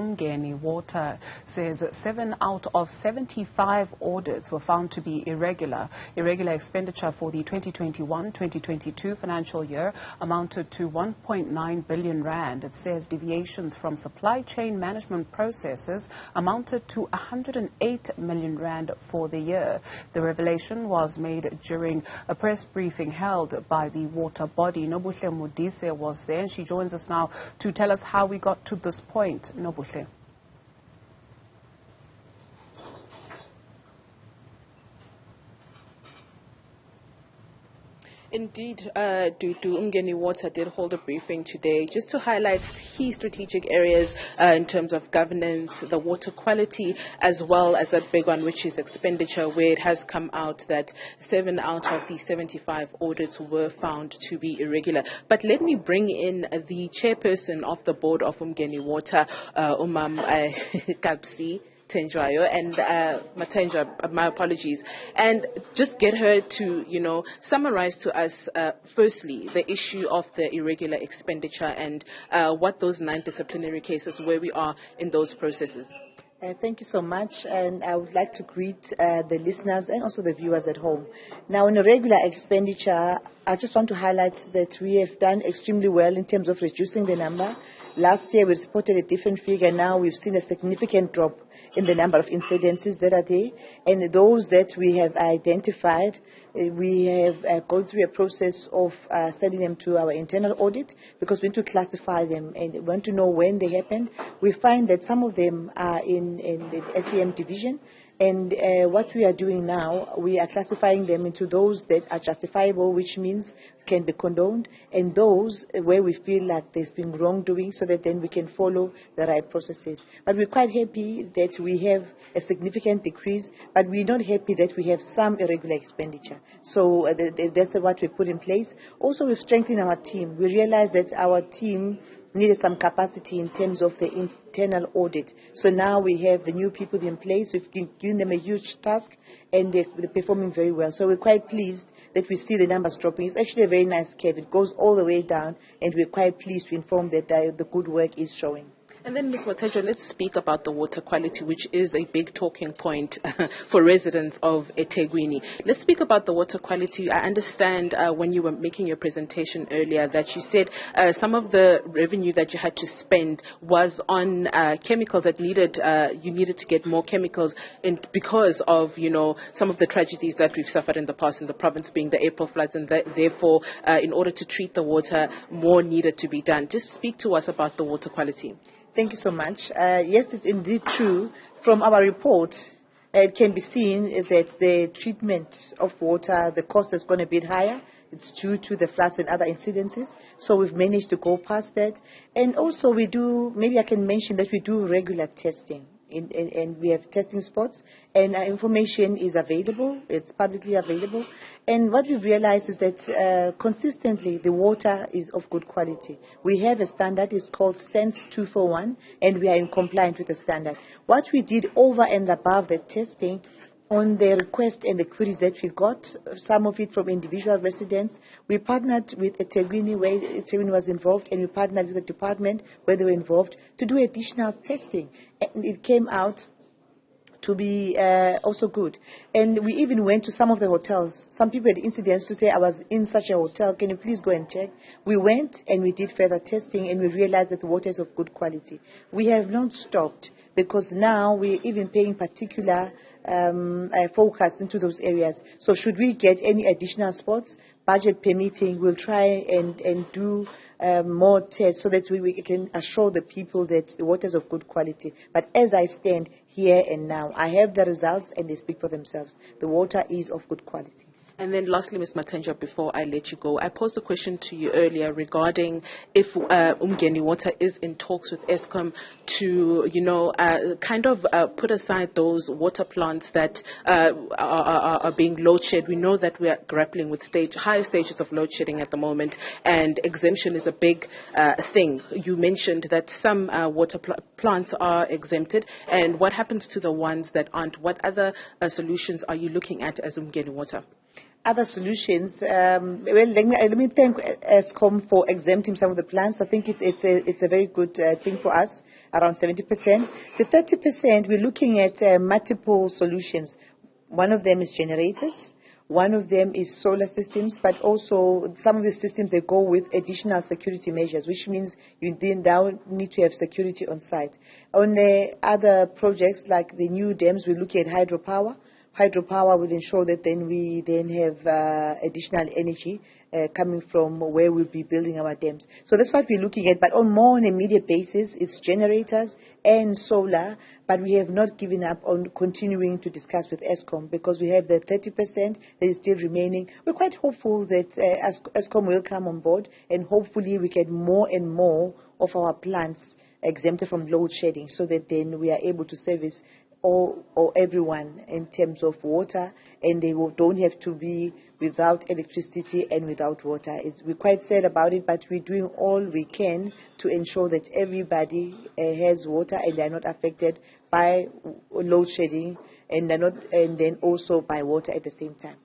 Umgeni Water says that 7 out of 75 audits were found to be irregular. Irregular expenditure for the 2021-2022 financial year amounted to 1.9 billion rand. It says deviations from supply chain management processes amounted to 108 million rand for the year. The revelation was made during a press briefing held by the water body. Nobuhle Modise was there, and she joins us now to tell us how we got to this point. Nobuhle. Indeed, Umgeni Water did hold a briefing today just to highlight key strategic areas in terms of governance, the water quality, as well as that big one, which is expenditure, where it has come out that 7 out of the 75 audits were found to be irregular. But let me bring in the chairperson of the board of Umgeni Water, Kapsi Tenjwayo, and Matenjwa, my apologies, and just get her to, summarize to us, firstly, the issue of the irregular expenditure and what those 9 disciplinary cases, where we are in those processes. Thank you so much, and I would like to greet the listeners and also the viewers at home. Now, in irregular expenditure, I just want to highlight that we have done extremely well in terms of reducing the number. Last year, we reported a different figure. Now, we've seen a significant drop in the number of incidences that are there. And those that we have identified, we have gone through a process of sending them to our internal audit, because we need to classify them and want to know when they happened. We find that some of them are in the SDM division. And what we are doing now, we are classifying them into those that are justifiable, which means can be condoned, and those where we feel like there's been wrongdoing, so that then we can follow the right processes. But we're quite happy that we have a significant decrease, but we're not happy that we have some irregular expenditure. So that's what we put in place. Also, we've strengthened our team. We realized that our team needed some capacity in terms of the internal audit. So now we have the new people in place. We've given them a huge task, and they're performing very well. So we're quite pleased that we see the numbers dropping. It's actually a very nice curve. It goes all the way down, and we're quite pleased to inform that the good work is showing. And then, Ms. Matenjwa, let's speak about the water quality, which is a big talking point for residents of eThekwini. Let's speak about the water quality. I understand when you were making your presentation earlier that you said some of the revenue that you had to spend was on chemicals that you needed to get more chemicals because of, some of the tragedies that we've suffered in the past in the province, being the April floods, and therefore, in order to treat the water, more needed to be done. Just speak to us about the water quality. Thank you so much. Yes, it's indeed true. From our report, it can be seen that the treatment of water, the cost has gone a bit higher. It's due to the floods and other incidences. So we've managed to go past that. And also maybe I can mention that we do regular testing. And we have testing spots, and information is available. It's publicly available. And what we've realized is that consistently the water is of good quality. We have a standard. It's called Sense 241, and we are in compliance with the standard. What we did over and above the testing, on the request and the queries that we got, some of it from individual residents, we partnered with eThekwini, where eThekwini was involved, and we partnered with the department where they were involved to do additional testing. And it came out to be also good. And we even went to some of the hotels. Some people had incidents to say, I was in such a hotel, can you please go and check? We went and we did further testing, and we realized that the water is of good quality. We have not stopped, because now we're even paying particular focus into those areas. So should we get any additional spots, budget permitting, we'll try and do more tests so that we can assure the people that the water is of good quality. But as I stand here and now, I have the results and they speak for themselves. The water is of good quality. And then lastly, Ms. Matenjwa, before I let you go, I posed a question to you earlier regarding if Umgeni Water is in talks with Eskom to, put aside those water plants that are being load shed. We know that we are grappling with high stages of load shedding at the moment, and exemption is a big thing. You mentioned that some water plants are exempted, and what happens to the ones that aren't? What other solutions are you looking at as Umgeni Water? other solutions, well, let me thank Eskom for exempting some of the plants. I think it's a very good thing for us, around 70%. The 30%, we're looking at multiple solutions. One of them is generators. One of them is solar systems, but also some of the systems, they go with additional security measures, which means you then now need to have security on site. On the other projects, like the new dams, we're looking at hydropower. Hydropower will ensure that then we then have additional energy coming from where we'll be building our dams. So that's what we're looking at. But on more an immediate basis, it's generators and solar. But we have not given up on continuing to discuss with Eskom because we have the 30% that is still remaining. We're quite hopeful that Eskom will come on board, and hopefully we get more and more of our plants exempted from load shedding, so that then we are able to service all or everyone in terms of water, and they don't have to be without electricity and without water. We're quite sad about it, but we're doing all we can to ensure that everybody has water and they're not affected by load shedding, and then also by water at the same time.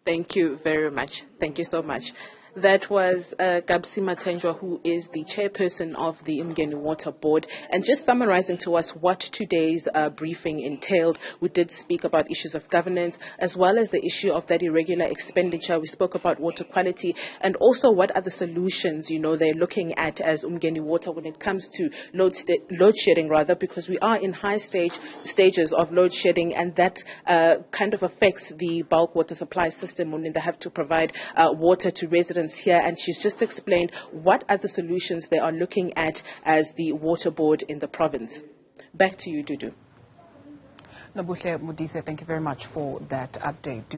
Thank you very much. Thank you so much. That was Gabsi Matenjwa, who is the chairperson of the Umgeni Water Board. And just summarizing to us what today's briefing entailed, we did speak about issues of governance, as well as the issue of that irregular expenditure. We spoke about water quality, and also what are the solutions, they're looking at as Umgeni Water when it comes to load shedding, because we are in high stages of load shedding, and that kind of affects the bulk water supply system when they have to provide water to residents here. And she's just explained what are the solutions they are looking at as the water board in the province. Back to you, Dudu. Nabuhle Mudise, thank you very much for that update.